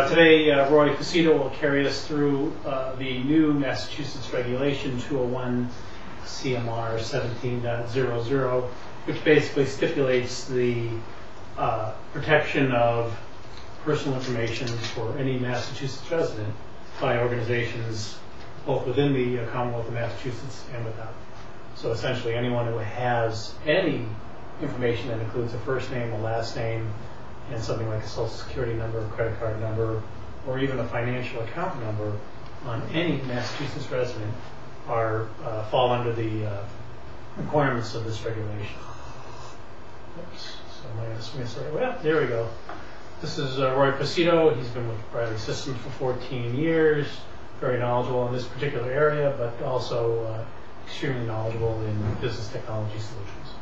Today, Roy Casito will carry us through the new Massachusetts regulation 201 CMR 17.00, which basically stipulates the protection of personal information for any Massachusetts resident by organizations both within the Commonwealth of Massachusetts and without. So essentially anyone who has any information that includes a first name, a last name, and something like a social security number, a credit card number, or even a financial account number on any Massachusetts resident fall under the requirements of this regulation. Oops, so my sorry. Well, there we go. This is Roy Casito. He's been with Bradley Systems for 14 years, very knowledgeable in this particular area, but also extremely knowledgeable in business technology solutions.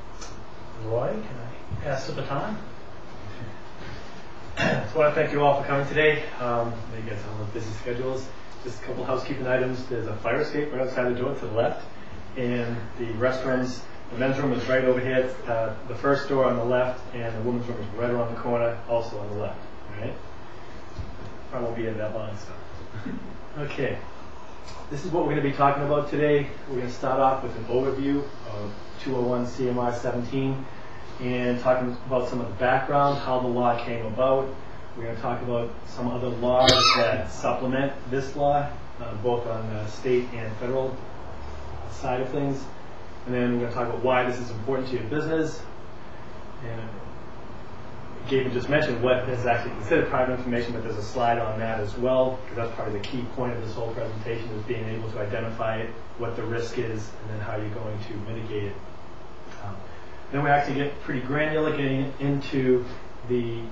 Roy, can I pass the baton? So I want to thank you all for coming today. You guys have busy schedules. Just a couple housekeeping items. There's a fire escape right outside the door to the left, and the restrooms. The men's room is right over here. The first door on the left, and the women's room is right around the corner, also on the left. All right. Probably won't be in that long, so. Okay. This is what we're going to be talking about today. We're going to start off with an overview of 201 CMR 17 and talking about some of the background, how the law came about. We're going to talk about some other laws that supplement this law, both on the state and federal side of things. And then we're going to talk about why this is important to your business. And Gabe just mentioned what is actually considered private information, but there's a slide on that as well, because that's probably the key point of this whole presentation, is being able to identify it, what the risk is, and then how you're going to mitigate it. Then we actually get pretty granular, getting into the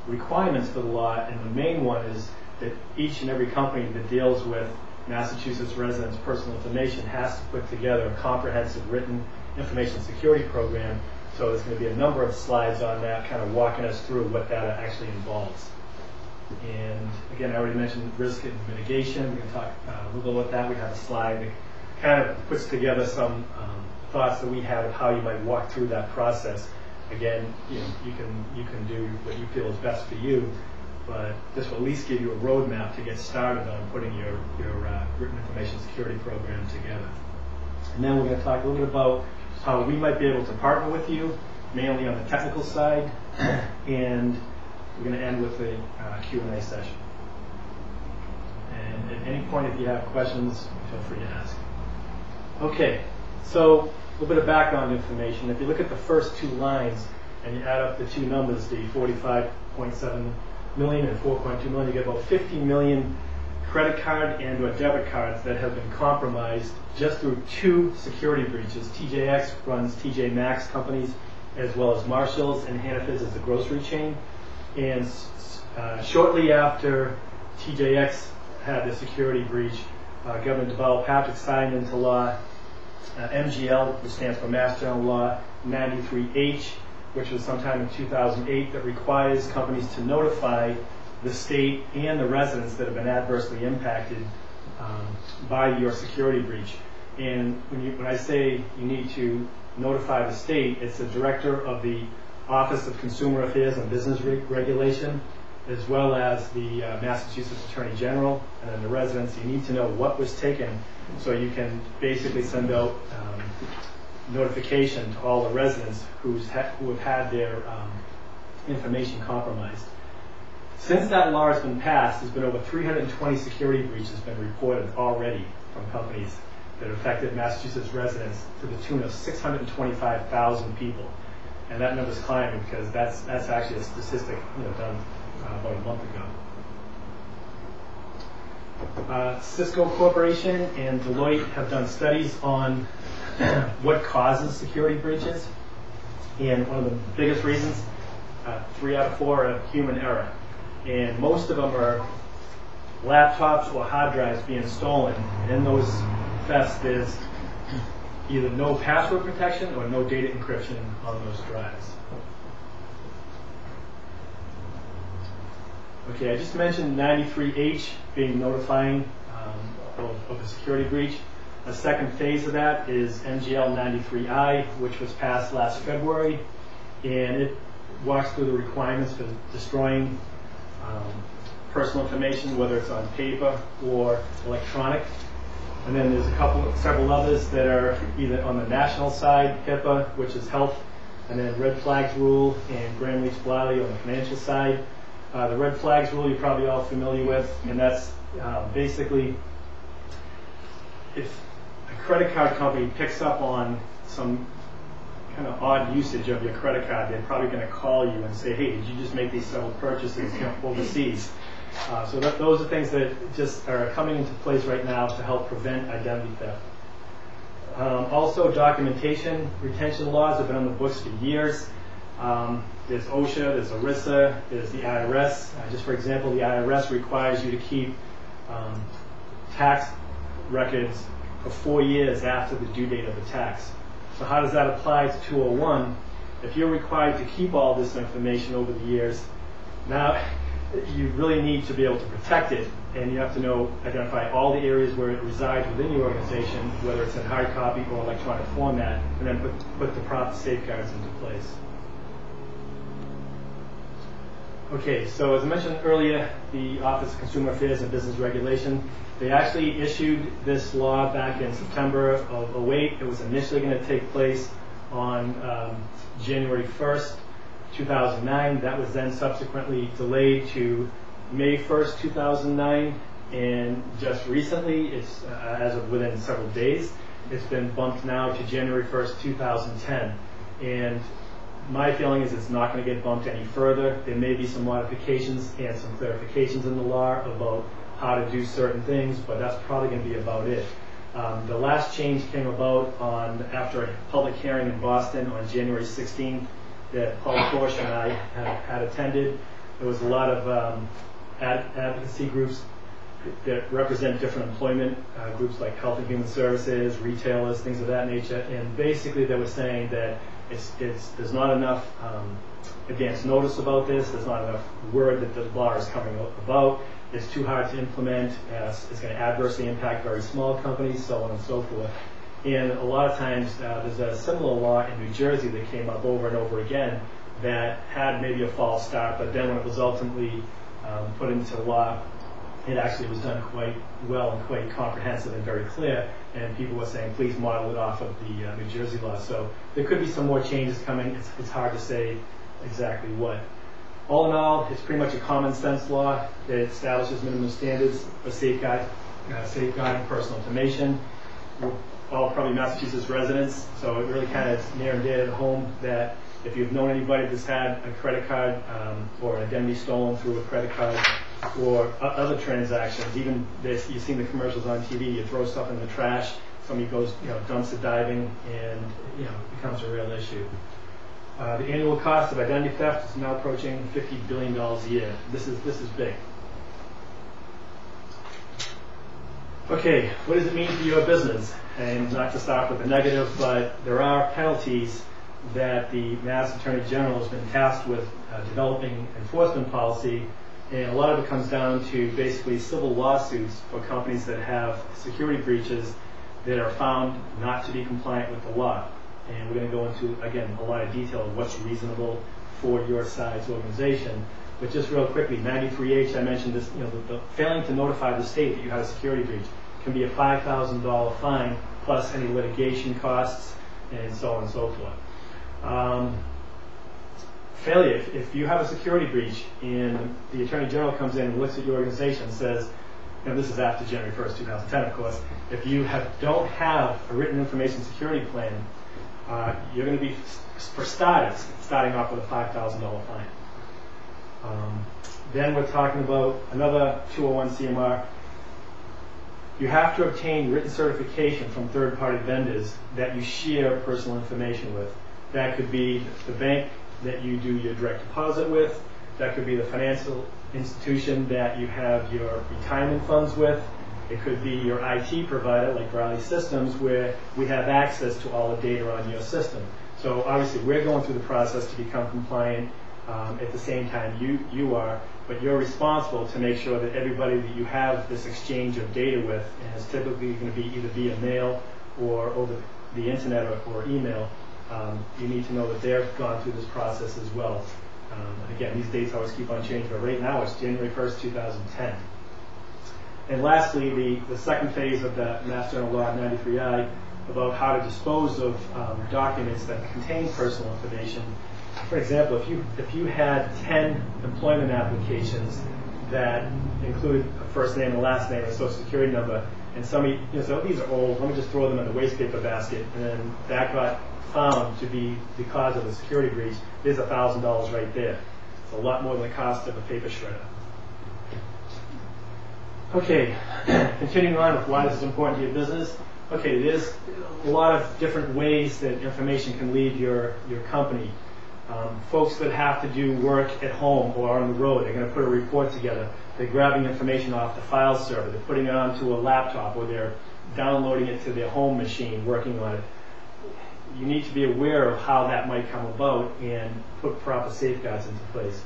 requirements for the law, and the main one is that each and every company that deals with Massachusetts residents' personal information has to put together a comprehensive written information security program. So there's going to be a number of slides on that, kind of walking us through what that actually involves. And again, I already mentioned risk and mitigation. We're going to talk a little bit about that. We have a slide that kind of puts together some thoughts that we have of how you might walk through that process. Again, you can do what you feel is best for you, but this will at least give you a roadmap to get started on putting your written information security program together. And then we're going to talk a little bit about how we might be able to partner with you, mainly on the technical side, and we're going to end with a Q&A session. And at any point, if you have questions, feel free to ask. Okay, so a little bit of background information. If you look at the first two lines and you add up the two numbers, the 45.7 million and 4.2 million, you get about 50 million credit card and or debit cards that have been compromised just through two security breaches. TJX runs TJ Maxx companies, as well as Marshall's, and Hannaford's is a grocery chain. And shortly after TJX had the security breach, Governor Deval Patrick signed into law MGL, which stands for Mass General Law 93H, which was sometime in 2008, that requires companies to notify the state and the residents that have been adversely impacted by your security breach. And when I say you need to notify the state, it's the director of the Office of Consumer Affairs and Business Regulation, as well as the Massachusetts Attorney General, and then the residents. You need to know what was taken, so you can basically send out notification to all the residents who have had their information compromised. Since that law has been passed, there's been over 320 security breaches been reported already from companies that have affected Massachusetts residents to the tune of 625,000 people. And that number's climbing, because that's actually a statistic done about a month ago. Cisco Corporation and Deloitte have done studies on what causes security breaches. And one of the biggest reasons, 3 out of 4 are human error. And most of them are laptops or hard drives being stolen. And in those thefts, there's either no password protection or no data encryption on those drives. Okay, I just mentioned 93H being notifying of a security breach. A second phase of that is MGL 93I, which was passed last February, and it walks through the requirements for destroying personal information, whether it's on paper or electronic. And then there's several others that are either on the national side, HIPAA, which is health, and then red flags rule, and Graham-Leach-Bliley on the financial side. The red flags rule you're probably all familiar with, and that's basically if a credit card company picks up on some kind of odd usage of your credit card, they're probably going to call you and say, hey, did you just make these several purchases overseas? So those are things that just are coming into place right now to help prevent identity theft. Also, documentation retention laws have been on the books for years. There's OSHA, there's ERISA, there's the IRS. Just for example, the IRS requires you to keep tax records for 4 years after the due date of the tax. So how does that apply to 201? If you're required to keep all this information over the years, now you really need to be able to protect it, and you have to identify all the areas where it resides within your organization, whether it's in hard copy or electronic format, and then put the proper safeguards into place. Okay, so as I mentioned earlier, the Office of Consumer Affairs and Business Regulation, they actually issued this law back in September of 2008. It was initially going to take place on January 1st, 2009. That was then subsequently delayed to May 1st, 2009, and just recently, it's as of within several days, it's been bumped now to January 1st, 2010. And my feeling is it's not going to get bumped any further. There may be some modifications and some clarifications in the law about how to do certain things, but that's probably going to be about it. The last change came about after a public hearing in Boston on January 16th that Paul Korsch and I had attended. There was a lot of advocacy groups that represent different employment groups like Health and Human Services, retailers, things of that nature, and basically they were saying that there's not enough advance notice about this, there's not enough word that the law is coming about, it's too hard to implement, it's going to adversely impact very small companies, so on and so forth. And a lot of times there's a similar law in New Jersey that came up over and over again that had maybe a false start, but then when it was ultimately put into law, it actually was done quite well and quite comprehensive and very clear, and people were saying, please model it off of the New Jersey law. So there could be some more changes coming. It's hard to say exactly what. All in all, it's pretty much a common sense law that establishes minimum standards for safeguarding personal information. We're all probably Massachusetts residents, so it really kind of is near and dear to home that if you've known anybody that's had a credit card or an identity stolen through a credit card or other transactions, even this, you've seen the commercials on TV, you throw stuff in the trash, somebody goes, dumps it diving, and it becomes a real issue. The annual cost of identity theft is now approaching $50 billion a year. This is big. Okay, what does it mean for your business? And not to start with the negative, but there are penalties that the Mass Attorney General has been tasked with developing enforcement policy, and a lot of it comes down to basically civil lawsuits for companies that have security breaches that are found not to be compliant with the law. And we're going to go into, again, a lot of detail of what's reasonable for your size organization. But just real quickly, 93H, I mentioned this, the failing to notify the state that you had a security breach can be a $5,000 fine plus any litigation costs and so on and so forth. Failure, if you have a security breach and the Attorney General comes in and looks at your organization and says, this is after January 1st, 2010, of course, if you don't have a written information security plan, you're going to be, for starters, starting off with a $5,000 fine. Then we're talking about another 201 CMR. You have to obtain written certification from third-party vendors that you share personal information with. That could be the bank that you do your direct deposit with. That could be the financial institution that you have your retirement funds with. It could be your IT provider, like Riley Systems, where we have access to all the data on your system. So obviously we're going through the process to become compliant at the same time you are, but you're responsible to make sure that everybody that you have this exchange of data with, and it's typically going to be either via mail or over the internet or email, you need to know that they've gone through this process as well. Again, these dates always keep on changing, but right now it's January 1st, 2010. And lastly, the second phase of the Mass General Law 93I about how to dispose of documents that contain personal information. For example, if you had 10 employment applications that include a first name and last name and a social security number, and somebody said, oh, these are old, let me just throw them in the waste paper basket, and then that got found to be the cause of the security breach, there's $1,000 right there. It's a lot more than the cost of a paper shredder. Okay, continuing on with why this is important to your business. Okay, there's a lot of different ways that information can leave your company. Folks that have to do work at home or on the road, they're going to put a report together. They're grabbing information off the file server. They're putting it onto a laptop, or they're downloading it to their home machine, working on it. You need to be aware of how that might come about and put proper safeguards into place.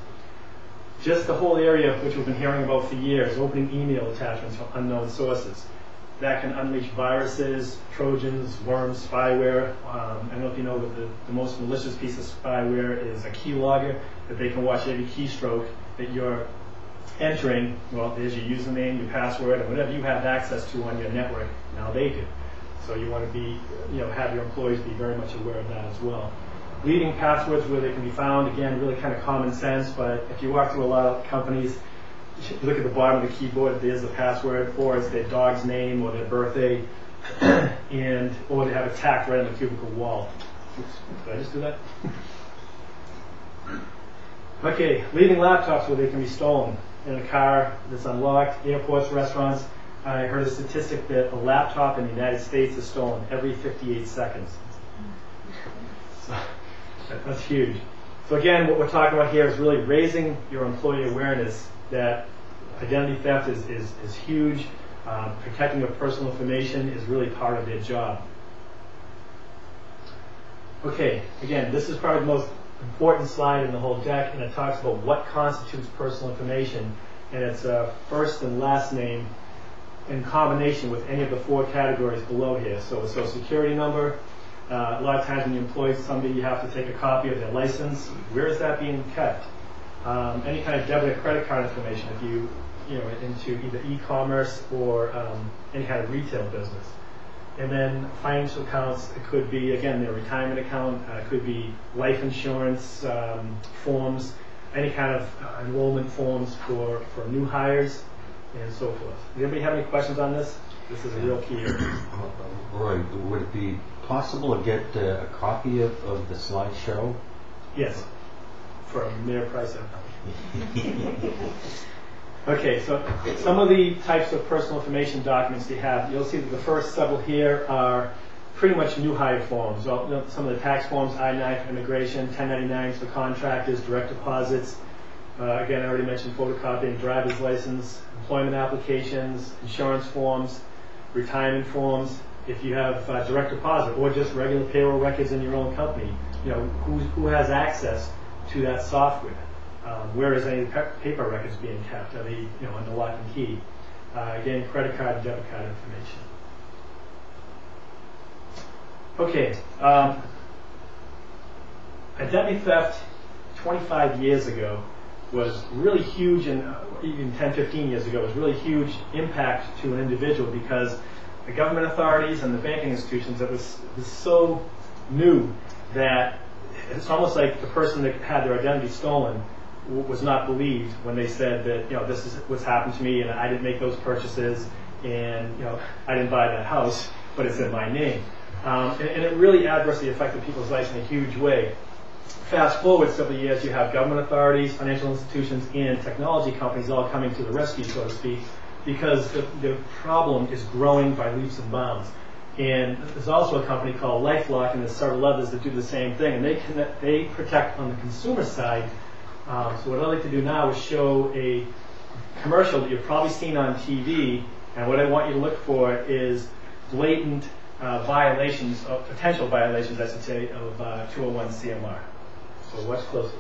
Just the whole area, which we've been hearing about for years, opening email attachments from unknown sources. That can unleash viruses, trojans, worms, spyware. I don't know if you know, but the most malicious piece of spyware is a keylogger, that they can watch every keystroke that you're entering. Well, there's your username, your password, and whatever you have access to on your network, now they do. So you want to be, have your employees be very much aware of that as well. Leaving passwords where they can be found, again, really kind of common sense, but if you walk through a lot of companies, you look at the bottom of the keyboard, there's the password, or it's their dog's name or their birthday, or they have it tacked right on the cubicle wall. Oops, did I just do that? Okay, leaving laptops where they can be stolen. In a car that's unlocked, airports, restaurants. I heard a statistic that a laptop in the United States is stolen every 58 seconds. So, that's huge. So again, what we're talking about here is really raising your employee awareness that identity theft is huge. Protecting your personal information is really part of their job. Okay, again, this is probably the most important slide in the whole deck, and it talks about what constitutes personal information, and it's first and last name in combination with any of the 4 categories below here. So a social security number. A lot of times when you employ somebody, you have to take a copy of their license. Where is that being kept? Any kind of debit or credit card information if you into either e-commerce or any kind of retail business. And then financial accounts, it could be, again, their retirement account, it could be life insurance forms, any kind of enrollment forms for new hires, and so forth. Does anybody have any questions on this? This is a real key area. Roy, would it be possible to get a copy of the slideshow? Yes, for a mere price of Okay, so some of the types of personal information documents they have, you'll see that the first several here are pretty much new hire forms. Some of the tax forms, I-9 for immigration, 1099s for contractors, direct deposits. Again, I already mentioned photocopying driver's license, employment applications, insurance forms, retirement forms. If you have direct deposit or just regular payroll records in your own company, who has access to that software? Where is any paper records being kept? Are they, under lock and key? Again, credit card and debit card information. Okay, identity theft 25 years ago was really huge, and even 10, 15 years ago was really huge impact to an individual, because the government authorities and the banking institutions, it was so new that it's almost like the person that had their identity stolen was not believed when they said that, this is what's happened to me, and I didn't make those purchases, and I didn't buy that house, but it's in my name. And it really adversely affected people's lives in a huge way. Fast forward several years, you have government authorities, financial institutions, and technology companies all coming to the rescue, so to speak, because the problem is growing by leaps and bounds. And there's also a company called LifeLock, and there's several others that do the same thing, and they protect on the consumer side. So what I'd like to do now is show a commercial that you've probably seen on TV, and what I want you to look for is blatant violations, or potential violations, I should say, of 201 CMR. So watch closely.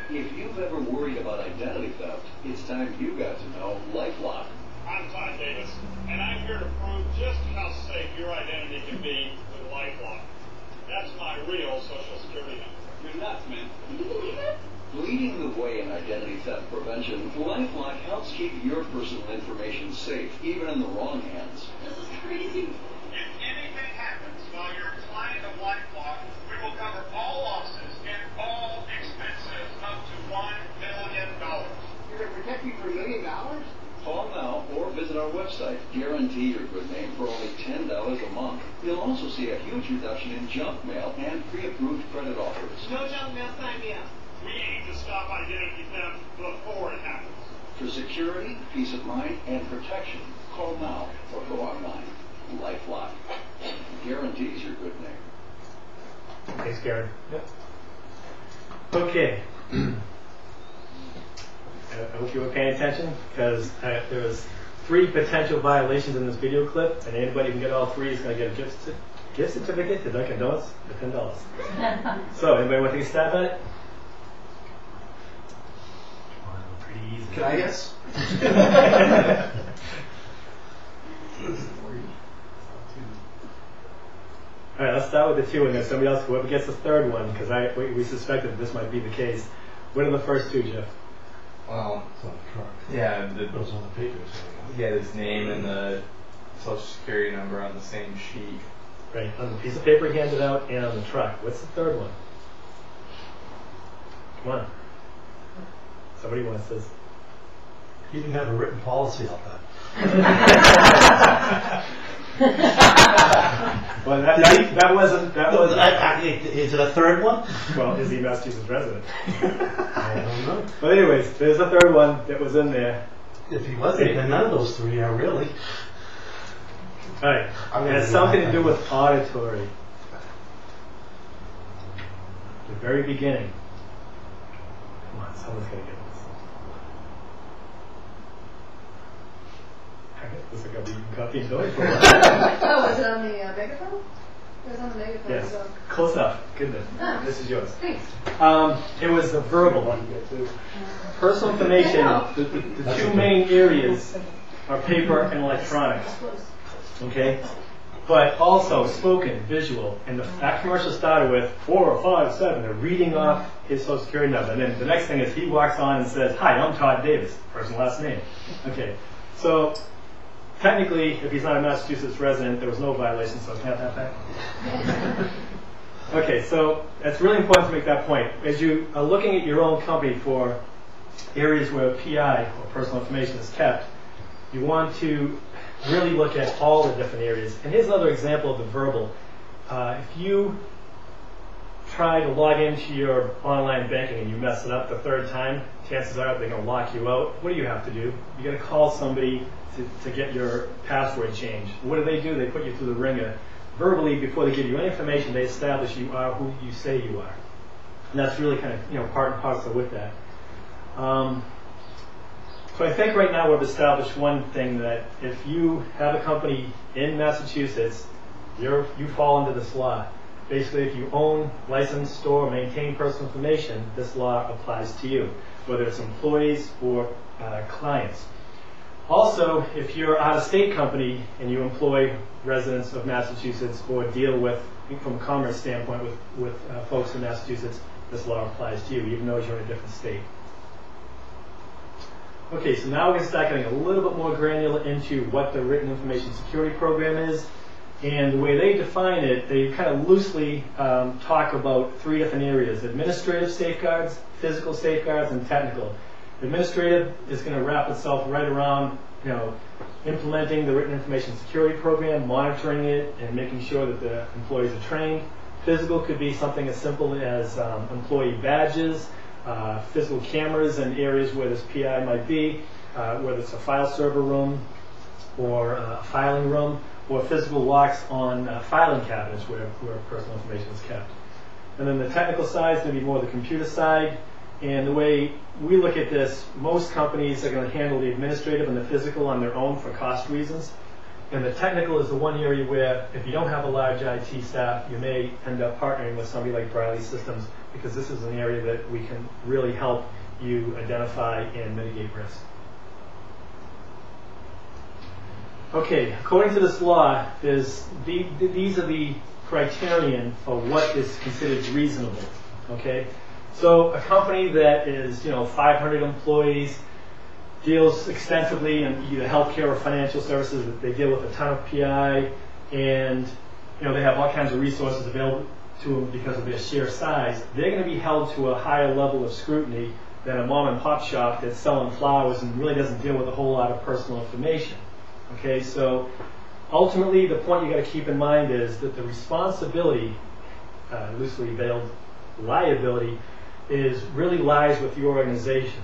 If you've ever worried about identity theft, it's time you got to know LifeLock. I'm Todd Davis, and I'm here to prove just how safe your identity can be with LifeLock. That's my real social security number. You're nuts, man. Can you believe it? Leading the way in identity theft prevention, LifeLock helps keep your personal information safe, even in the wrong hands. This is crazy. If anything happens while you're a client of LifeLock, we will cover all losses and all expenses up to $1 million. You're going to protect me for $1 million? Call now or visit our website. Guarantee your good name for only $10 a month. You'll also see a huge reduction in junk mail and pre-approved credit offers. No junk mail, sign me up. We aim to stop identity theft before it happens. For security, peace of mind, and protection, call now or go online. LifeLock guarantees your good name. Thanks, Karen. Yep. Okay. I hope you were paying attention because there was 3 potential violations in this video clip, and anybody who can get all 3 is going to get a gift certificate to Dunkin' Donuts for $10. So, anybody want to take a stab at it? Pretty easy. Can I guess? All right, let's start with the 2, and then somebody else, whoever gets the 3rd one, because we suspected that this might be the case. What are the first 2, Jeff? Well, It's on the truck. yeah, It goes on the papers. yeah, his name and the social security number on the same sheet. Right, on the piece of paper he handed out and on the truck. What's the 3rd one? Come on. Somebody wants this. He didn't have a written policy on that. Well, that wasn't. Is it a 3rd one? Well, is he a Massachusetts resident? I don't know. But anyways, there's a 3rd one that was in there. If he wasn't, then none of those 3 are really. All right, it has something to do with auditory. The very beginning. Come on, someone's gonna get this. Looks like I've been coffee and doing for a while. Oh, was it on the megaphone? It was on the megaphone. Yes, So. close enough. Goodness. Oh. This is yours. Thanks. It was the verbal one. Personal information, the 2 main areas are paper and electronics. Okay? But also spoken, visual. And that commercial started with 4, 5, 7. They're reading off his social security number. And then the next thing is he walks on and says, "Hi, I'm Todd Davis." First and last name. Okay. So technically, if he's not a Massachusetts resident, there was no violation, so it's not that bad. Okay, so it's really important to make that point. As you are looking at your own company for areas where PI, or personal information, is kept, you want to really look at all the different areas. And here's another example of the verbal. If you try to log into your online banking and you mess it up the 3rd time, chances are they're going to lock you out. What do you have to do? You got to call somebody to get your password changed. What do? They put you through the ringer. Verbally, before they give you any information, they establish you are who you say you are. And that's really kind of part and parcel with that. So I think right now we've established one thing, that if you have a company in Massachusetts, you fall under this law. Basically, if you own, license, store, maintain personal information, this law applies to you, whether it's employees or clients. Also, if you're out of state company and you employ residents of Massachusetts or deal with, from a commerce standpoint, with folks in Massachusetts, this law applies to you, even though you're in a different state. Okay, so now we're going to start getting a little bit more granular into what the Written Information Security Program is. And the way they define it, they kind of loosely talk about 3 different areas: administrative safeguards, physical safeguards, and technical. Administrative is going to wrap itself right around, implementing the Written Information Security Program, monitoring it, and making sure that the employees are trained. Physical could be something as simple as employee badges, physical cameras in areas where this PI might be, whether it's a file server room or a filing room, or physical locks on filing cabinets where personal information is kept. And then the technical side is going to be more the computer side. And the way we look at this, most companies are going to handle the administrative and the physical on their own for cost reasons. And the technical is the one area where, if you don't have a large IT staff, you may end up partnering with somebody like Briley Systems, because this is an area that we can really help you identify and mitigate risk. Okay, according to this law, these are the criterion for what is considered reasonable. Okay, so a company that is 500 employees, deals extensively in either healthcare or financial services. They deal with a ton of PI, and they have all kinds of resources available to them because of their sheer size. They're going to be held to a higher level of scrutiny than a mom and pop shop that's selling flowers and really doesn't deal with a whole lot of personal information. Okay, so ultimately the point you got to keep in mind is that the responsibility, loosely veiled liability, really lies with your organization.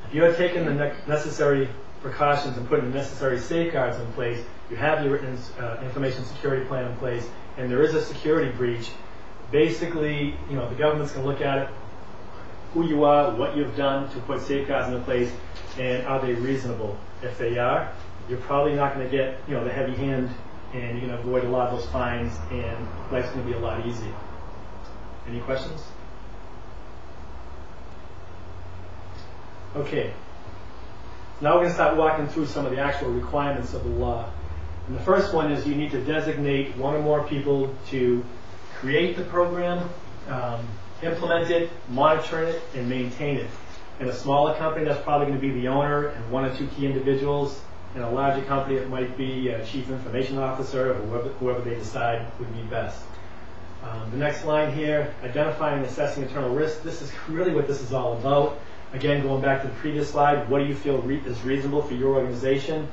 If you have taken the necessary precautions and put the necessary safeguards in place, you have your written information security plan in place, and there is a security breach, basically, the government's going to look at it, who you are, what you've done to put safeguards in place, and are they reasonable? If they are, you're probably not going to get the heavy hand, and you're going to avoid a lot of those fines, and life's going to be a lot easier. Any questions? Okay, now we're going to start walking through some of the actual requirements of the law. And the first one is you need to designate one or more people to create the program, implement it, monitor it, and maintain it. In a smaller company, that's probably going to be the owner and one or two key individuals. In a larger company, it might be a chief information officer or whoever they decide would be best. The next line here, identifying and assessing internal risk. This is really what this is all about. Again, going back to the previous slide, what do you feel is reasonable for your organization?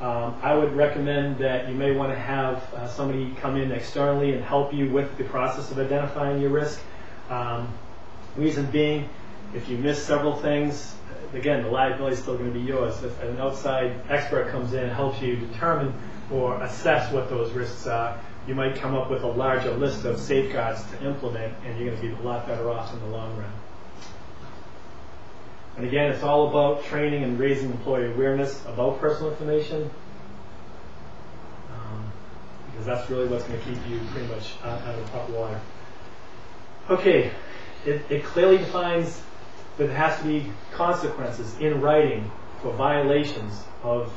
I would recommend that you may want to have somebody come in externally and help you with the process of identifying your risk. Reason being, if you miss several things, again, the liability is still going to be yours. If an outside expert comes in and helps you determine or assess what those risks are, you might come up with a larger list of safeguards to implement, and you're going to be a lot better off in the long run. And again, it's all about training and raising employee awareness about personal information, because that's really what's going to keep you pretty much out of hot water. Okay, it clearly defines that there has to be consequences in writing for violations of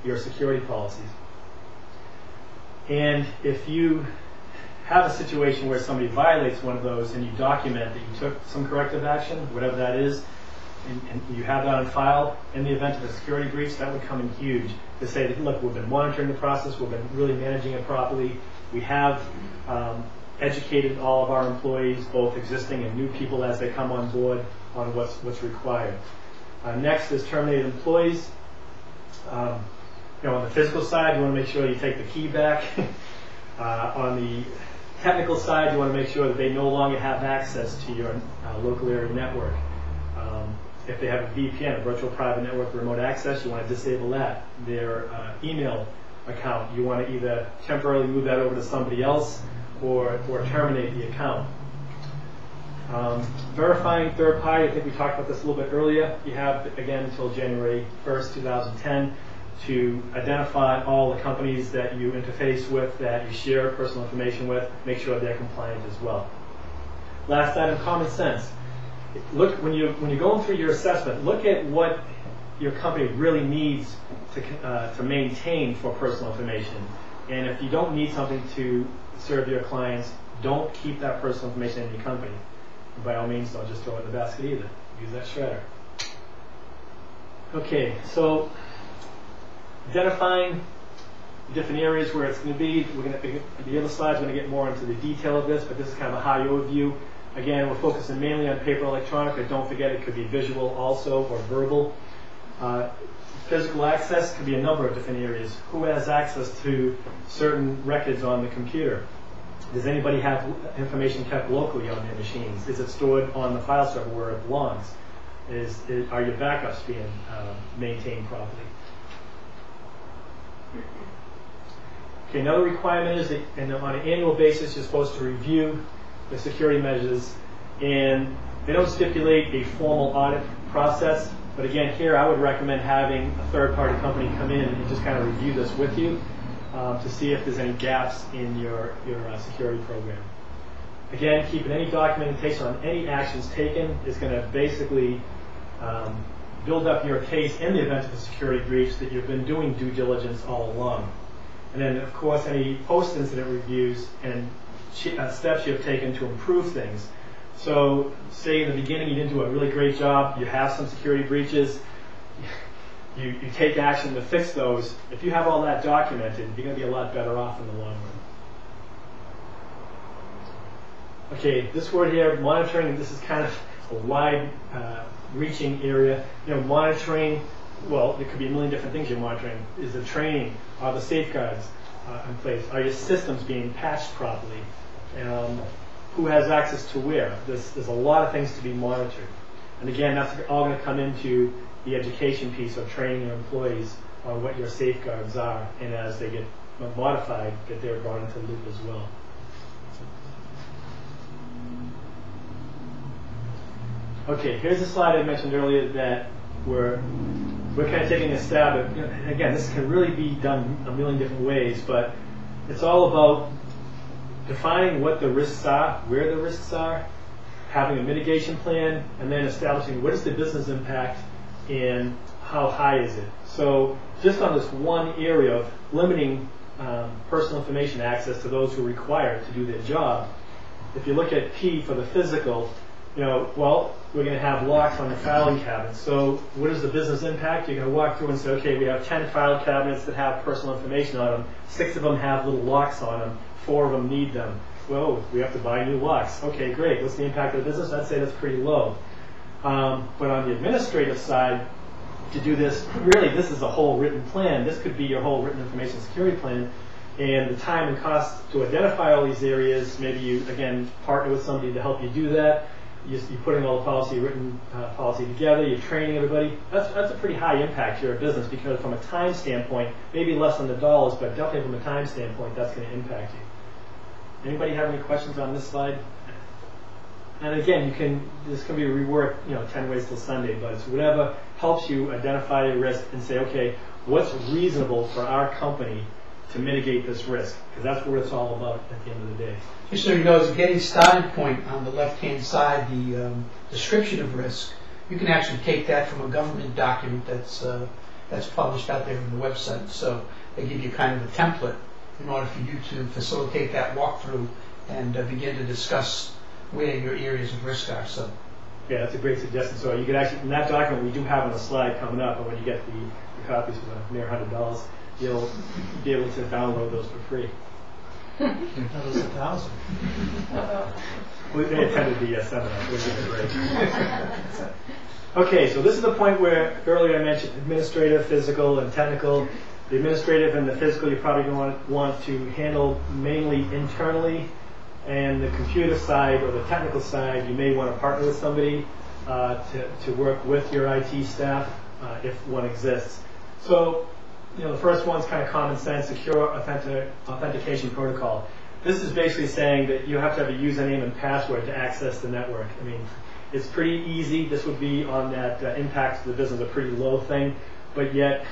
your security policies. And if you have a situation where somebody violates one of those and you document that you took some corrective action, whatever that is, and you have that on file, in the event of a security breach, that would come in huge to say that, look, we've been monitoring the process, we've been really managing it properly, we have educated all of our employees, both existing and new people as they come on board, on what's required. Next is terminated employees. On the physical side, you want to make sure you take the key back. On the technical side, you want to make sure that they no longer have access to your local area network. If they have a VPN, a virtual private network remote access, you want to disable that. Their email account, you want to either temporarily move that over to somebody else or terminate the account. Verifying third party, I think we talked about this a little bit earlier. You have, again, until January 1st, 2010 to identify all the companies that you interface with, that you share personal information with, make sure they're compliant as well. Last item, common sense. Look, when you're going through your assessment, look at what your company really needs to maintain for personal information. And if you don't need something to serve your clients, don't keep that personal information in your company. And by all means, don't just throw it in the basket either. Use that shredder. Okay, so identifying different areas where it's going to be. The other slide's going to get more into the detail of this, but this is kind of a high overview. Again, we're focusing mainly on paper electronic, but don't forget it could be visual also, or verbal. Physical access could be a number of different areas. Who has access to certain records on the computer? Does anybody have information kept locally on their machines? Is it stored on the file server where it belongs? Are your backups being maintained properly? Okay, another requirement is that on an annual basis you're supposed to review the security measures, and they don't stipulate a formal audit process, but again here I would recommend having a third-party company come in and just kind of review this with you to see if there's any gaps in your security program. Again, keeping any documentation on any actions taken is going to basically build up your case in the event of a security breach that you've been doing due diligence all along. And then, of course, any post-incident reviews and steps you have taken to improve things. So, say in the beginning you didn't do a really great job, you have some security breaches, you take action to fix those. If you have all that documented, you're going to be a lot better off in the long run. Okay, this word here, monitoring, this is kind of a wide reaching area. You know, monitoring, well, it could be a million different things you're monitoring. Is the training, are the safeguards in place? Are your systems being patched properly? Who has access to where? There's a lot of things to be monitored. And again, that's all going to come into the education piece of training your employees on what your safeguards are, and as they get modified, that they're brought into the loop as well. Okay, here's a slide I mentioned earlier that we're kind of taking a stab at. You know, again, this can really be done a million different ways, but it's all about defining what the risks are, where the risks are, having a mitigation plan, and then establishing what is the business impact and how high is it. So just on this one area of limiting personal information access to those who require it to do their job, if you look at P for the physical, you know, well, we're going to have locks on the filing cabinets. So what is the business impact? You're going to walk through and say, okay, we have 10 file cabinets that have personal information on them. 6 of them have little locks on them. 4 of them need them. Well, we have to buy new locks. Okay, great. What's the impact of the business? I'd say that's pretty low. But on the administrative side, to do this, really, this is a whole written plan. This could be your whole written information security plan. And the time and cost to identify all these areas, maybe you, again, partner with somebody to help you do that. You're putting all the policy, written policy together, you're training everybody. That's a pretty high impact to your business, because from a time standpoint, maybe less on the dollars, but definitely from a time standpoint, that's going to impact you. Anybody have any questions on this slide? And again, this can be reworked, 10 ways till Sunday, but it's whatever helps you identify a risk and say, okay, what's reasonable for our company to mitigate this risk? Because that's what it's all about at the end of the day. Just so you know, as a getting started point on the left-hand side, the description of risk, you can actually take that from a government document that's published out there on the website. So they give you kind of a template in order for you to facilitate that walkthrough and begin to discuss where your areas of risk are. So, yeah, that's a great suggestion. So you could actually, in that document, we do have on a slide coming up, and when you get the copies for a mere $100, you'll be able to download those for free. That was 1,000. Well, they attended the seminar. It was great. Okay, so this is the point where earlier I mentioned administrative, physical, and technical. The administrative and the physical you probably don't want to handle mainly internally, and the computer side or the technical side, you may want to partner with somebody to work with your IT staff if one exists. So, the first one's kind of common sense, secure authentication protocol. This is basically saying that you have to have a username and password to access the network. I mean, it's pretty easy. This would be on that impact to the business, a pretty low thing, but yet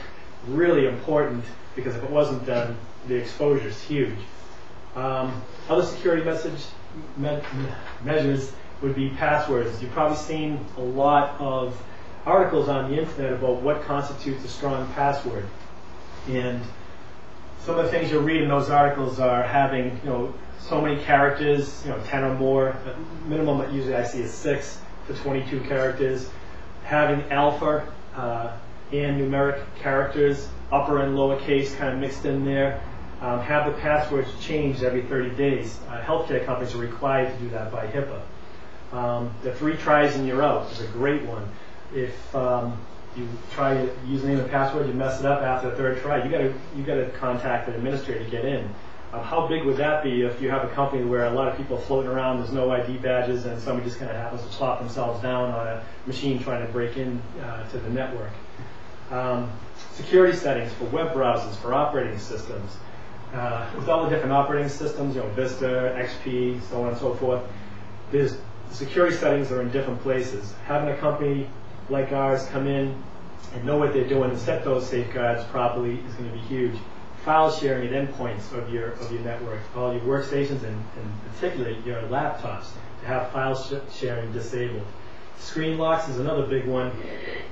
really important, because if it wasn't done, the exposure is huge. Other security measures would be passwords. You've probably seen a lot of articles on the internet about what constitutes a strong password. And some of the things you'll read in those articles are having, so many characters, 10 or more. The minimum that usually I see is 6 to 22 characters. Having alpha and numeric characters, upper and lower case kind of mixed in there. Have the passwords changed every 30 days. Healthcare companies are required to do that by HIPAA. The 3 tries and you're out is a great one. If you try a username and password, you mess it up after the 3rd try, you got to contact an administrator to get in. How big would that be if you have a company where a lot of people are floating around, there's no ID badges, and somebody just kind of happens to plop themselves down on a machine trying to break in to the network? Security settings for web browsers, for operating systems. With all the different operating systems, Vista, XP, so on and so forth, the security settings are in different places. Having a company like ours come in and know what they're doing and set those safeguards properly is going to be huge. File sharing at endpoints of your network, all your workstations, and particularly your laptops, to have file sharing disabled. Screen locks is another big one,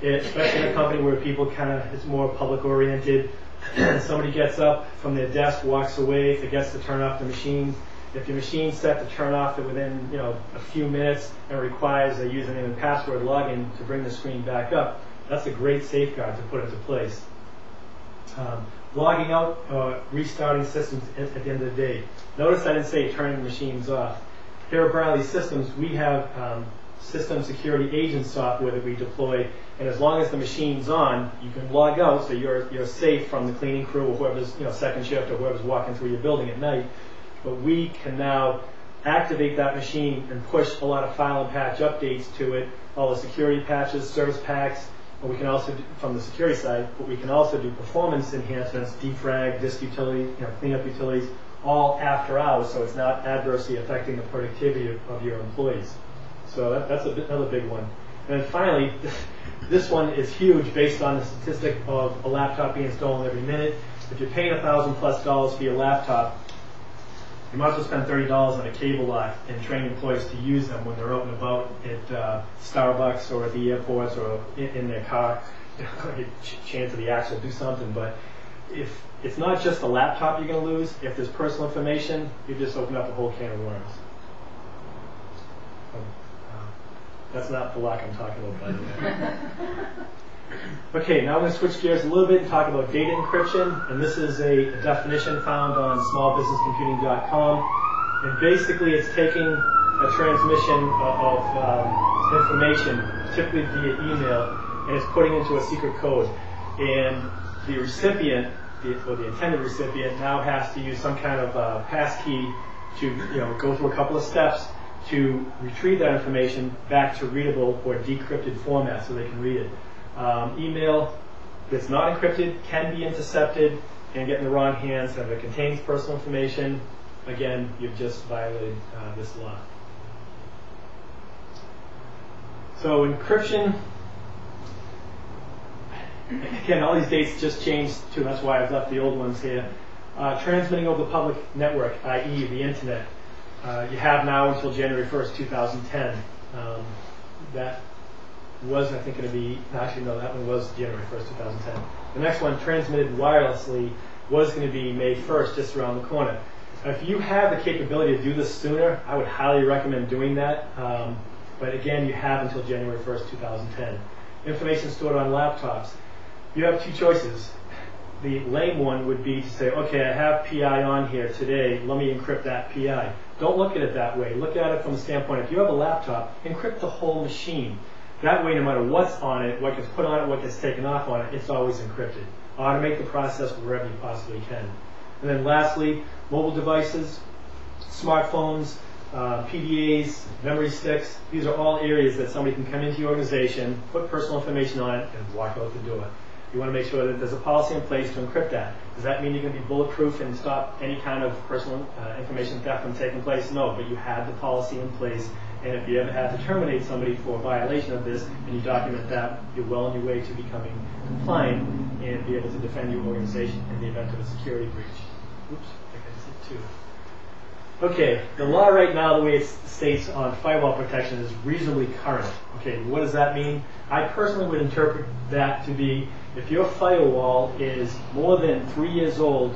especially in a company where people it's more public oriented. Somebody gets up from their desk, walks away, forgets to turn off the machine. If your machine's set to turn off within a few minutes and requires a username and password login to bring the screen back up, that's a great safeguard to put into place. Logging out, restarting systems at the end of the day. Notice I didn't say turning the machines off. Here at Briley Systems, we have system security agent software that we deploy, and as long as the machine's on, you can log out, so you're safe from the cleaning crew or whoever's second shift or whoever's walking through your building at night. But we can now activate that machine and push a lot of file and patch updates to it, all the security patches, service packs. But we can also do, from the security side, but we can also do performance enhancements, defrag, disk utility, cleanup utilities, all after hours, so it's not adversely affecting the productivity of your employees. So that's another big one. And then finally, this one is huge based on the statistic of a laptop being stolen every minute. If you're paying $1,000+ for your laptop, you might as well spend $30 on a cable lock and train employees to use them when they're out and about at Starbucks or at the airports or in their car. Chance of the axle, do something. But if it's not just the laptop you're going to lose, if there's personal information, you just open up a whole can of worms. That's not the lock I'm talking about, by the way. Okay, now I'm going to switch gears a little bit and talk about data encryption, and this is a definition found on smallbusinesscomputing.com, and basically it's taking a transmission of information, typically via email, and it's putting it into a secret code, and the recipient, or the intended recipient, now has to use some kind of passkey to go through a couple of steps to retrieve that information back to readable or decrypted format so they can read it. Email that's not encrypted can be intercepted and get in the wrong hands, and if it contains personal information, again, you've just violated this law. So encryption, again, all these dates just changed too, that's why I've left the old ones here. Transmitting over the public network, i.e. the internet. You have now until January 1st, 2010. That was, I think, going to be, actually no, that one was January 1st, 2010. The next one, transmitted wirelessly, was going to be May 1st, just around the corner. Now, if you have the capability to do this sooner, I would highly recommend doing that. But again, you have until January 1st, 2010. Information stored on laptops. You have two choices. The lame one would be to say, okay, I have PI on here today, let me encrypt that PI. Don't look at it that way. Look at it from the standpoint, if you have a laptop, encrypt the whole machine. That way, no matter what's on it, what gets put on it, what gets taken off on it, it's always encrypted. Automate the process wherever you possibly can. And then lastly, mobile devices, smartphones, PDAs, memory sticks. These are all areas that somebody can come into your organization, put personal information on it, and walk out the door. You want to make sure that there's a policy in place to encrypt that. Does that mean you're going to be bulletproof and stop any kind of personal information theft from taking place? No, but you have the policy in place, and if you ever have to terminate somebody for a violation of this, and you document that, you're well on your way to becoming compliant and be able to defend your organization in the event of a security breach. Oops, I think I just hit 2. Okay, the law right now, the way it states on firewall protection, is reasonably current. Okay, what does that mean? I personally would interpret that to be if your firewall is more than 3 years old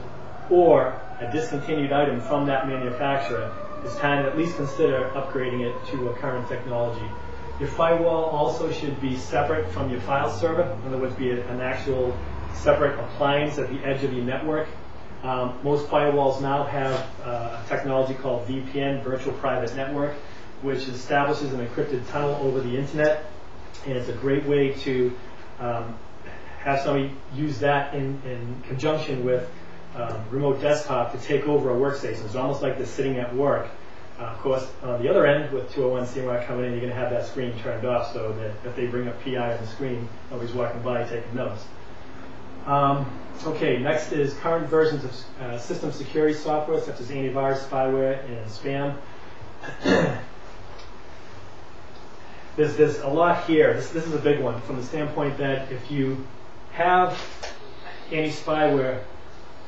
or a discontinued item from that manufacturer, it's time to at least consider upgrading it to a current technology. Your firewall also should be separate from your file server. In other words, be an actual separate appliance at the edge of your network. Most firewalls now have a technology called VPN, Virtual Private Network, which establishes an encrypted tunnel over the internet, and it's a great way to have somebody use that in conjunction with remote desktop to take over a workstation. It's almost like they're sitting at work. Of course, on the other end, with 201 CMR coming in, you're going to have that screen turned off so that if they bring up PI on the screen, nobody's walking by taking notes. Okay, next is current versions of system security software, such as antivirus, spyware, and spam. There's a lot here. This is a big one from the standpoint that if you have anti-spyware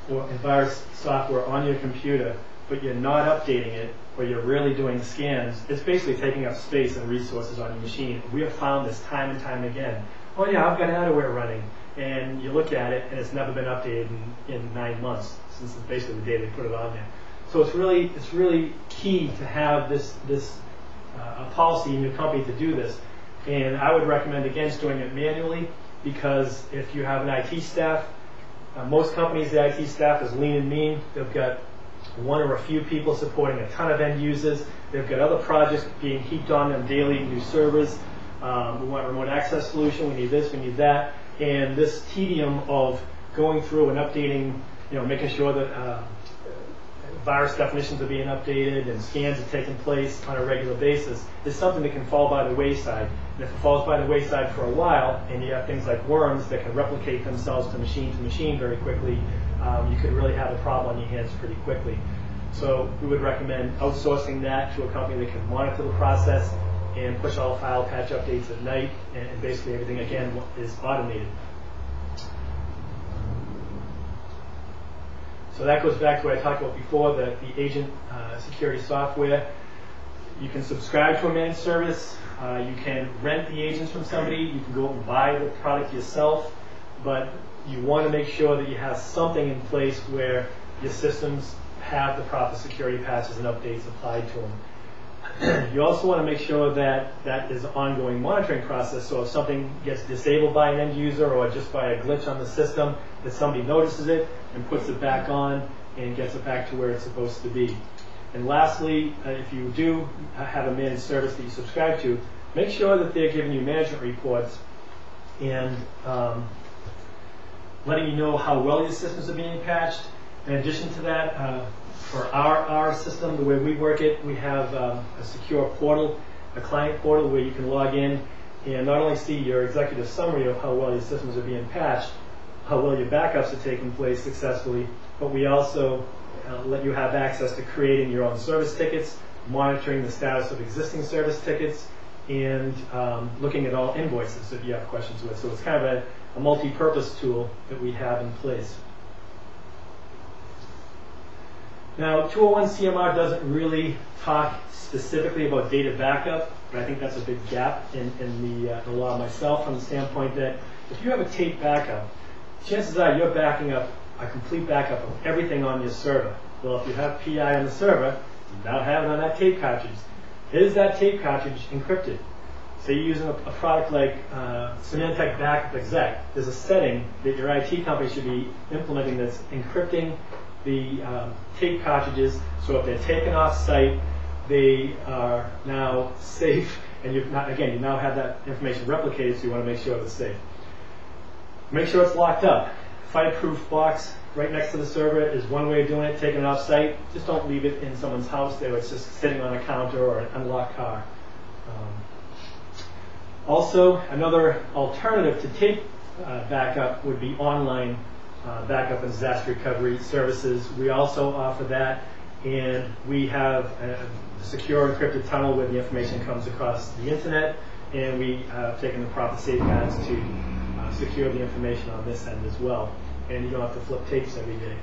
or antivirus software on your computer, but you're not updating it, or you're really doing scans, it's basically taking up space and resources on your machine. We have found this time and time again. Oh yeah, I've got Adaware running, and you look at it and it's never been updated in 9 months since basically the day they put it on there. So it's really key to have a policy in your company to do this. And I would recommend against doing it manually, because if you have an IT staff, most companies, the IT staff is lean and mean. They've got one or a few people supporting a ton of end users. They've got other projects being heaped on them daily, new servers. We want a remote access solution. We need this, we need that. And this tedium of going through and updating, making sure that virus definitions are being updated and scans are taking place on a regular basis is something that can fall by the wayside. And if it falls by the wayside for a while, and you have things like worms that can replicate themselves to machine very quickly, you could really have a problem on your hands pretty quickly. So we would recommend outsourcing that to a company that can monitor the process and push all file patch updates at night, and basically everything, again, is automated. So that goes back to what I talked about before, the agent security software. You can subscribe to a managed service. You can rent the agents from somebody. You can go out and buy the product yourself. But you want to make sure that you have something in place where your systems have the proper security patches and updates applied to them. You also want to make sure that that is an ongoing monitoring process. So if something gets disabled by an end user or just by a glitch on the system, that somebody notices it and puts it back on and gets it back to where it's supposed to be. And lastly, if you do have a managed service that you subscribe to, make sure that they're giving you management reports and letting you know how well your systems are being patched. In addition to that, for our system, the way we work it, we have a secure portal, a client portal where you can log in and not only see your executive summary of how well your systems are being patched, how well your backups are taking place successfully, but we also let you have access to creating your own service tickets, monitoring the status of existing service tickets, and looking at all invoices if you have questions with. So it's kind of a multi-purpose tool that we have in place. Now, 201 CMR doesn't really talk specifically about data backup, but I think that's a big gap in the law myself, from the standpoint that if you have a tape backup, chances are you're backing up a complete backup of everything on your server. Well, if you have PI on the server, you now have it on that tape cartridge. Is that tape cartridge encrypted? Say you're using a product like Symantec Backup Exec. There's a setting that your IT company should be implementing that's encrypting the tape cartridges, so if they're taken off site, they are now safe, and you now have that information replicated, so you want to make sure it's safe. Make sure it's locked up. Fireproof box right next to the server is one way of doing it, taking it off site. Just don't leave it in someone's house there. It's just sitting on a counter or an unlocked car. Also, another alternative to tape backup would be online backup and disaster recovery services. We also offer that, and we have a secure encrypted tunnel where the information comes across the internet, and we have taken the proper safeguards to secure the information on this end as well. And you don't have to flip tapes every day.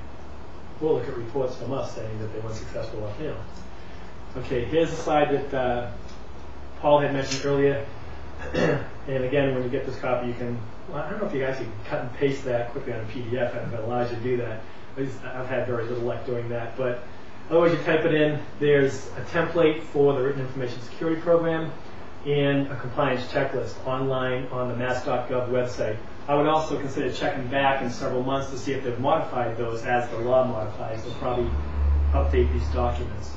We'll look at reports from us saying that they weren't successful up here. Okay, here's the slide that Paul had mentioned earlier. And again, when you get this copy, you can, well, I don't know if you guys can cut and paste that quickly on a PDF, if it allows you to do that. I've had very little luck doing that. But otherwise, you type it in. There's a template for the Written Information Security Program and a compliance checklist online on the mass.gov website. I would also consider checking back in several months to see if they've modified those as the law modifies. They'll probably update these documents.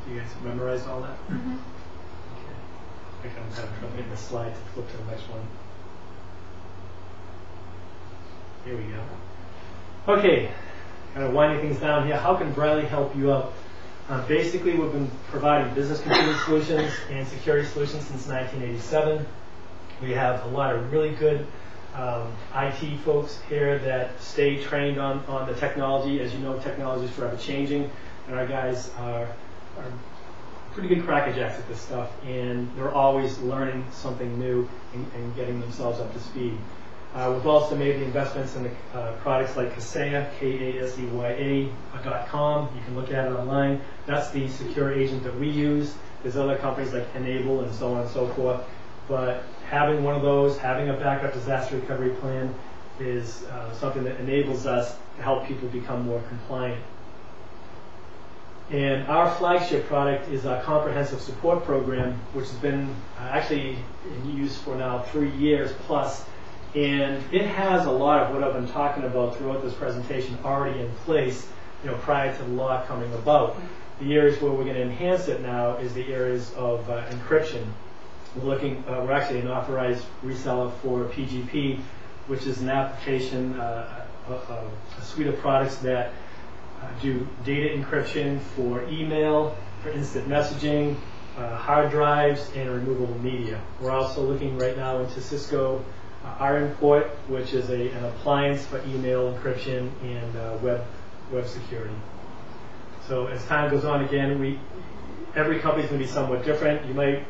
Do you guys memorize all that? Mm-hmm. Okay. I think I'm having trouble getting the slide to flip to the next one. Here we go. Okay, kind of winding things down here. How can Bradley help you out? Basically, we've been providing business computing solutions and security solutions since 1987. We have a lot of really good IT folks here that stay trained on the technology. As you know, technology is forever changing, and our guys are pretty good crackerjacks at this stuff, and they're always learning something new and getting themselves up to speed. We've also made the investments in the products like Kaseya, Kaseya.com. You can look at it online. That's the secure agent that we use. There's other companies like Enable and so on and so forth. But having one of those, having a backup disaster recovery plan is something that enables us to help people become more compliant. And our flagship product is our comprehensive support program, which has been actually in use for now 3 years plus. And it has a lot of what I've been talking about throughout this presentation already in place, prior to the law coming about. The areas where we're going to enhance it now is the areas of encryption. We're actually an authorized reseller for PGP, which is an application, a suite of products that do data encryption for email, for instant messaging, hard drives, and removable media. We're also looking right now into Cisco R-Import, which is an appliance for email encryption and web security. So as time goes on, again, every company is going to be somewhat different. You might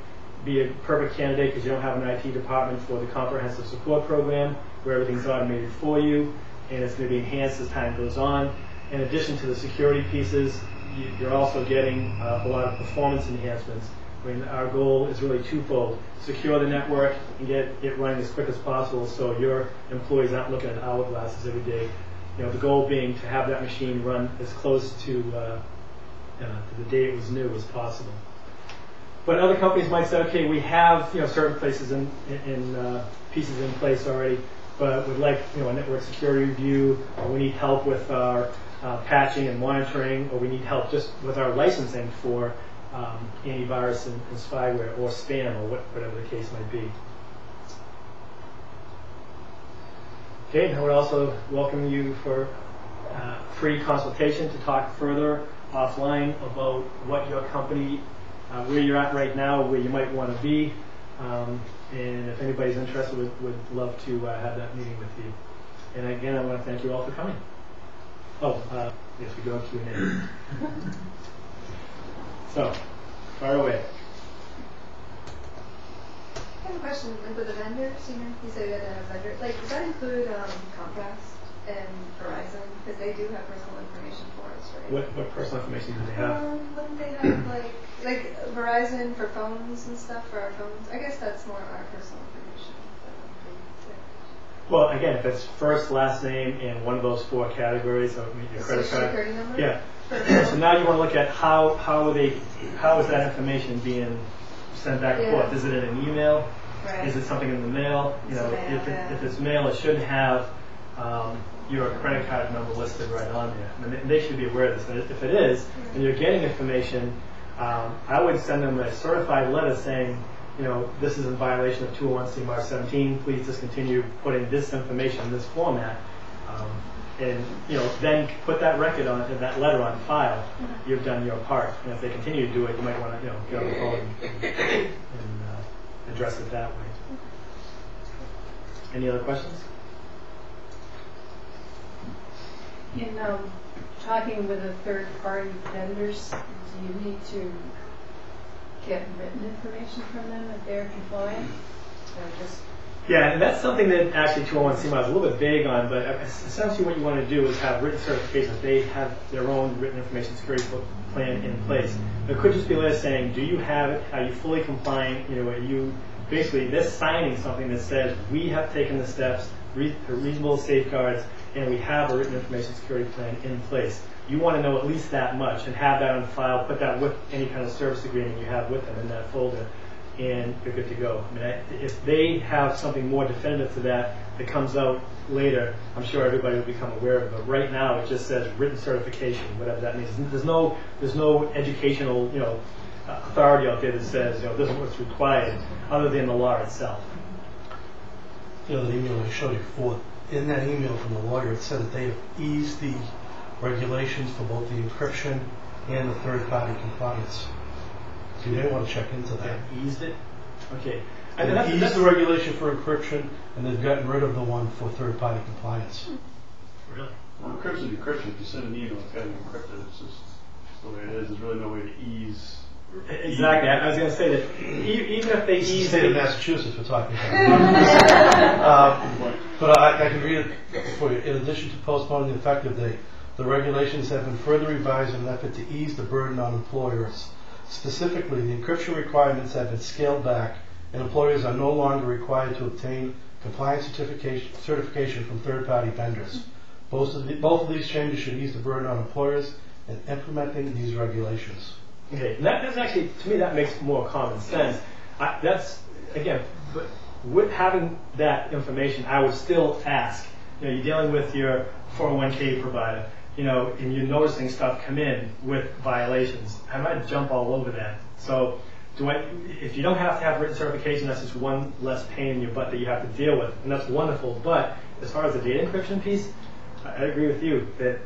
be a perfect candidate because you don't have an IT department for the comprehensive support program where everything's automated for you, and it's going to be enhanced as time goes on. In addition to the security pieces, you're also getting a lot of performance enhancements. Our goal is really twofold: secure the network and get it running as quick as possible so your employees aren't looking at hourglasses every day. The goal being to have that machine run as close to the day it was new as possible. But other companies might say, okay, we have certain places in pieces in place already, but we'd like a network security review, or we need help with our patching and monitoring, or we need help just with our licensing for antivirus and spyware or spam or whatever the case might be. Okay, I would also welcome you for free consultation to talk further offline about what your company, where you're at right now, where you might want to be, and if anybody's interested, would love to have that meeting with you. And again, I want to thank you all for coming. Yes, we go to Q&A. So, fire away. I have a question with the vendors. You said you had to have vendors. Does that include Comcast and Verizon? Because they do have personal information for us, right? What personal information do they have? Wouldn't they have like Verizon for phones and stuff for our phones? I guess that's more our personal information. Well, again, if it's first, last name, and one of those 4 categories, so your credit card. Security number? Yeah. So now you want to look at how is that information being sent back and forth? Is it in an email? Right. Is it something in the mail? If it's mail, it should have your credit card number listed right on there. And they should be aware of this. And if it is, and you're getting information, I would send them a certified letter saying, this is in violation of 201 CMR 17. Please discontinue putting this information in this format. And then put that record on that letter on file. You've done your part. And if they continue to do it, you might want to get on the phone and address it that way. Any other questions? In talking with the third-party vendors, do you need to get written information from them that they're compliant, or just? Yeah, and that's something that actually 201 CMR is a little bit vague on, but essentially what you want to do is have written certification that they have their own written information security plan in place. It could just be a letter saying, do you have it? Are you fully compliant? Are you basically they're signing something that says we have taken the steps, reasonable safeguards, and we have a written information security plan in place. You want to know at least that much and have that on file, put that with any kind of service agreement you have with them in that folder, and you're good to go. If they have something more definitive to that comes out later, I'm sure everybody will become aware of it. But right now, it just says written certification, whatever that means. There's no educational authority out there that says this is what's required, other than the law itself. The other email I showed you before, in that email from the lawyer, it said that they have eased the regulations for both the encryption and the third-party compliance. So you may want to check into that. Eased it? Okay. And they eased the regulation for encryption, and they've gotten rid of the one for third-party compliance. Really? Well, encryption is encryption. If you send an email, it's got to be encrypted. It's just the way it is. There's really no way to ease. Exactly. I was going to say that even if they ease the state of Massachusetts, we're talking about. But I can read it for you. In addition to postponing the effective date, the regulations have been further revised in an effort to ease the burden on employers. Specifically, the encryption requirements have been scaled back, and employers are no longer required to obtain compliance certification from third-party vendors. Both of these changes should ease the burden on employers in implementing these regulations. Okay, and that's actually, to me, that makes more common sense. That's, again, but with having that information, I would still ask, you're dealing with your 401k provider, and you're noticing stuff come in with violations. I might jump all over that. So if you don't have to have written certification, that's just one less pain in your butt that you have to deal with, and that's wonderful. But as far as the data encryption piece, I agree with you that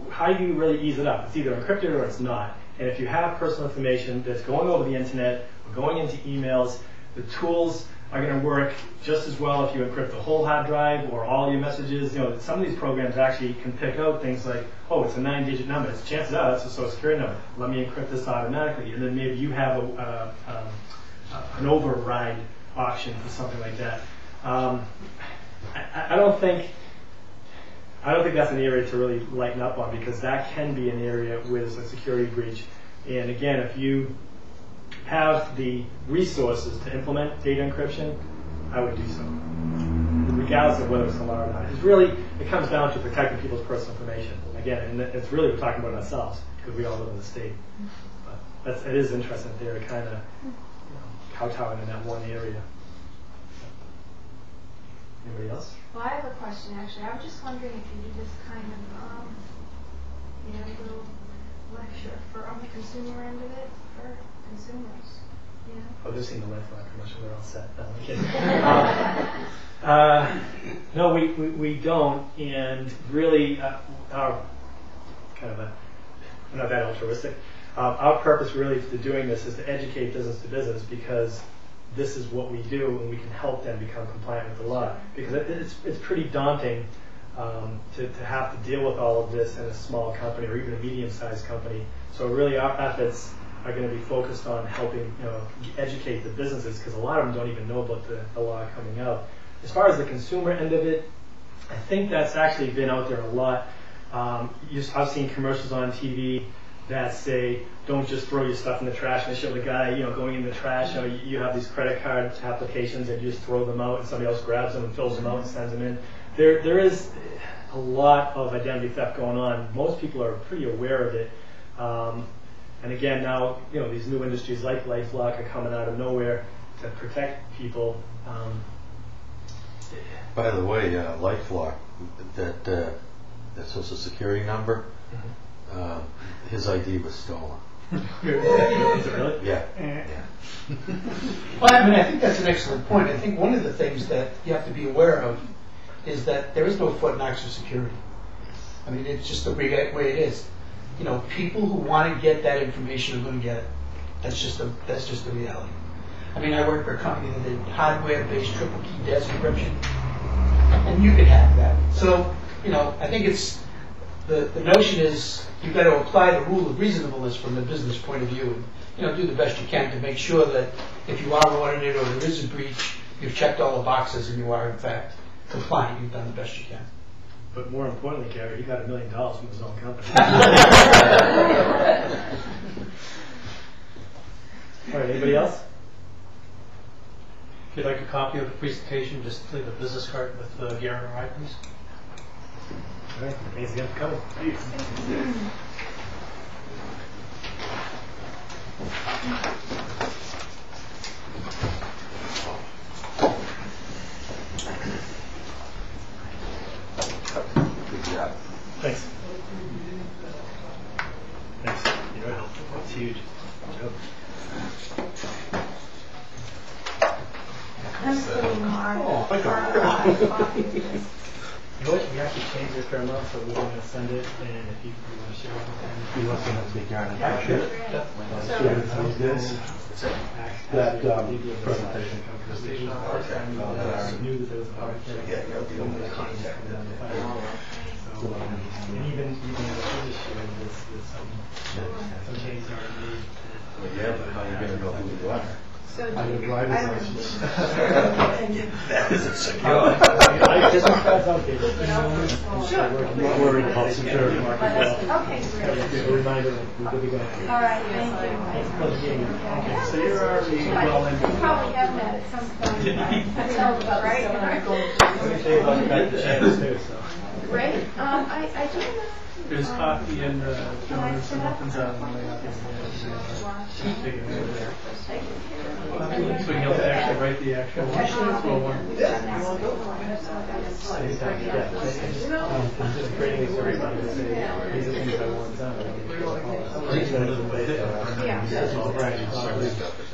how do you really ease it up? It's either encrypted or it's not. And if you have personal information that's going over the internet or going into emails, the tools are going to work just as well if you encrypt the whole hard drive or all your messages. Some of these programs actually can pick out things like, oh, it's a 9-digit number. Chances are that's a social security number. Let me encrypt this automatically. And then maybe you have an override option for something like that. I don't think that's an area to really lighten up on, because that can be an area where there's a security breach. And again, if you have the resources to implement data encryption, I would do so, regardless of whether it's allowed or not. It comes down to protecting people's personal information. Again, and it's really, we're talking about ourselves, because we all live in the state. But it is interesting that they're kind of kowtowing in that one area. Anybody else? Well, I have a question actually. I was just wondering if you could just kind of, a little lecture on the consumer end of it for consumers. Oh, they've seen the red flag commercial. They're all set. No, I'm kidding. No, we don't. And really, our kind of we're not that altruistic. Our purpose really for doing this is to educate business to business, because this is what we do, and we can help them become compliant with the law. Because it's pretty daunting to have to deal with all of this in a small company or even a medium-sized company. So really, our efforts are going to be focused on helping educate the businesses, because a lot of them don't even know about the law coming out. As far as the consumer end of it, I think that's actually been out there a lot. I've seen commercials on TV that say, don't just throw your stuff in the trash, and they show the guy going in the trash. You have these credit card applications and you just throw them out, and somebody else grabs them and fills them out and sends them in. There is a lot of identity theft going on. Most people are pretty aware of it. And again, now these new industries like LifeLock are coming out of nowhere to protect people. By the way, LifeLock, that social security number, his ID was stolen. Is it really? Yeah. Well, I think that's an excellent point. I think one of the things that you have to be aware of is that there is no Fort Knox for security. I mean, it's just the way it is. People who want to get that information are going to get it. That's just the reality. I mean, I work for a company that did hardware-based triple key desk encryption, and you could have that. So, I think it's the notion is you've got to apply the rule of reasonableness from the business point of view, and do the best you can to make sure that if you are audited or there is a breach, you've checked all the boxes and you are in fact compliant. You've done the best you can. But more importantly, Gary, he got $1 million from his own company. All right, anybody else? If you'd like a copy of the presentation, just leave a business card with Gary and I, please. All right, thanks again for coming. Good job. Thanks. Thanks. You're right. That's huge. Good job. I'm still marked. You know what? We have to change it for a month, so we're going to send it, and if you want to share it with them. You want to take care of it? Yeah, Sure. That presentation conversation. Knew that there was a hard thing. Yeah, you'll be contact them. So, and even this year, there's some changes already made. Well, yeah, but how are you going to know who you are? So I have a driver's license. That isn't secure. Sure. I'm not worried about security. Okay, great. Just a reminder that we're good to go. All right, thank you. Okay, so you're already well You into. probably have that at some point. Right? Let me say about that chance too, so. Great. I do know. There's coffee and donuts and muffins out on the way out there. So you'll actually write the actual one. Just creating a story about to say, these are things I want done.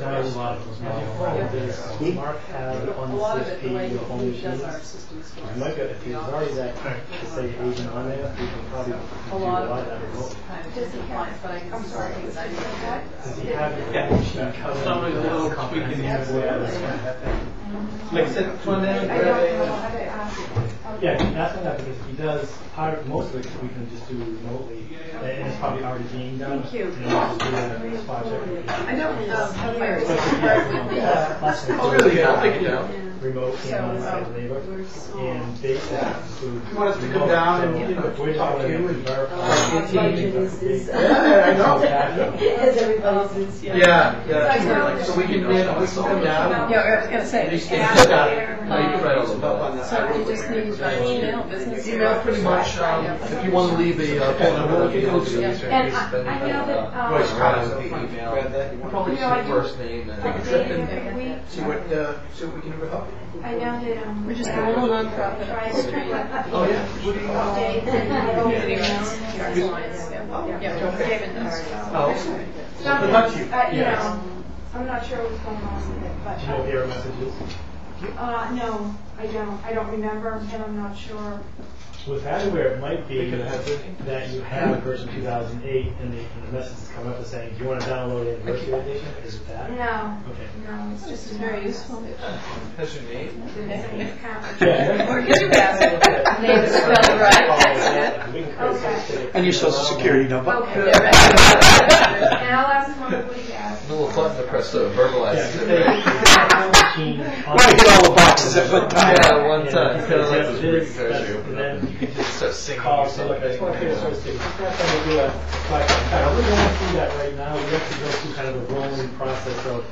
Not a lot of those models. Mark had on the CSP, the home machines. I might get, if he was already that, to say agent on there, we can probably do a lot of that remote. Does he have, I'm sorry, Does he have the machine covered? Some of the little tweaking here and there. Like, sit one there, I don't know how to ask. yeah, that's not that because he does most of it we can just do remotely, and it's probably already being done. Thank you. And we'll just do that as a spot check. I don't have fire. Oh, really? I'll take it down. Remote and on-site labor, and basic include. You want us to come down and we're talk to you and verify. Yeah, I know. As everybody's. Yeah. So we can come down. Yeah, I was gonna say. No, you can write all about that. So we just need an email, business. Email pretty much, if you want to leave a phone number, that'd be helpful. And I know that, Probably You know, I just do- your first name and see what we can do to help you. I know that, we're just a little nonprofit. Oh, yeah. David knows. Oh, So, good luck to you. you know, I'm not sure what's going on with it, but, Do you know error messages? no, I don't remember, and I'm not sure. With hardware, it might be that you have version 2008 and the message is coming up and saying, do you want to download the anniversary edition? Is it that? No, Okay. no, it's just very useful. Has your name? Yeah. Or you pass it. Name is spelled right. Okay. And your social security number. Okay, they're ready. And I'll ask him what he has. A little button to press to verbalize Yeah, it. Right, hit all the boxes at one time. Yeah, one time. Kind of like those this, Greek guys and you open then up you can just start singing call, or say, look, I just want to something. figure out this. We're not going to do a, we're going through that right now. We have to go through kind of a rolling process of